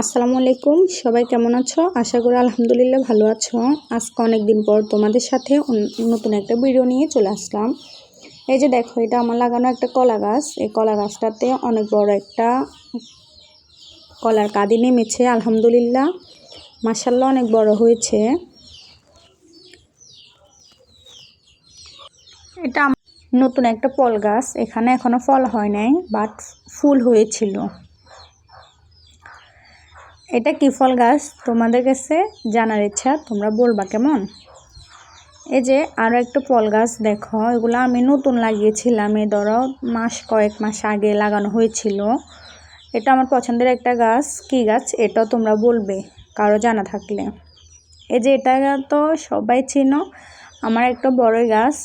আসসালামু আলাইকুম, সবাই কেমন আছো? আশা করি আলহামদুলিল্লাহ ভালো আছো। আজকে অনেক দিন পর তোমাদের সাথে নতুন একটা ভিডিও নিয়ে চলে আসলাম। এই যে দেখো, এটা আমার লাগানো একটা কলা গাছ। এই কলা গাছটাতে অনেক বড় একটা কলার কাঁদি নেমেছে। আলহামদুলিল্লাহ, মাশাআল্লাহ অনেক বড় হয়েছে। এটা নতুন একটা ফল গাছ, এখানে এখনো ফল হয় নাই, বাট ফুল হয়েছিল। এটা কি ফল গাছ তোমাদের কাছে জানার ইচ্ছা, তোমরা বলবা কেমন। এই যে আরও একটা ফল গাছ দেখো, এগুলো আমি নতুন লাগিয়েছিলাম। এই ধরো কয়েক মাস আগে লাগানো হয়েছিল। এটা আমার পছন্দের একটা গাছ। কি গাছ এটাও তোমরা বলবে কারো জানা থাকলে। এই যে এটা তো সবাই চিনো, আমার একটা বড়ই গাছ,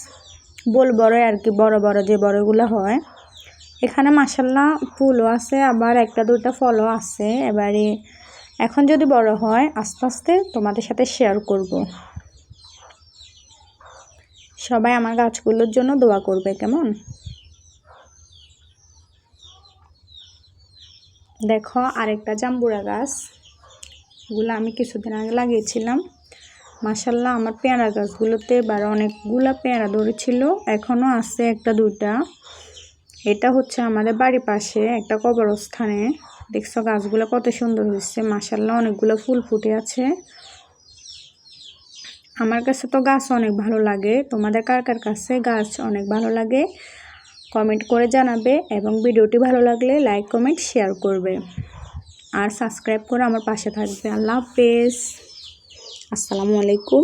বড়ই আর কি, বড় বড় যে বড়গুলো হয়। এখানে মাশাআল্লাহ ফুলও আছে, আবার একটা দুইটা ফলও আছে। এবারে এখন যদি বড় হয় আস্তে আস্তে তোমাদের সাথে শেয়ার করব। সবাই আমার গাছগুলোর জন্য দোয়া করবে কেমন। দেখো আরেকটা জাম্বুরা গাছ, এগুলো আমি কিছুদিন আগে লাগিয়েছিলাম। মাশাআল্লাহ আমার পেয়ারা গাছগুলোতে এবার অনেকগুলা পেয়ারা ধরেছিল, এখনও আছে একটা দুইটা। এটা হচ্ছে আমাদের বাড়ির পাশে একটা কবরস্থানে। দেখছো গাছগুলো কত সুন্দর হয়েছে, মাশাআল্লাহ অনেকগুলো ফুল ফুটে আছে। আমার কাছে তো গাছ অনেক ভালো লাগে। তোমাদের কার কার কাছে গাছ অনেক ভালো লাগে কমেন্ট করে জানাবে, এবং ভিডিওটি ভালো লাগলে লাইক কমেন্ট শেয়ার করবে, আর সাবস্ক্রাইব করে আমার পাশে থাকবে। আল্লাহ হাফেজ, আসসালামু আলাইকুম।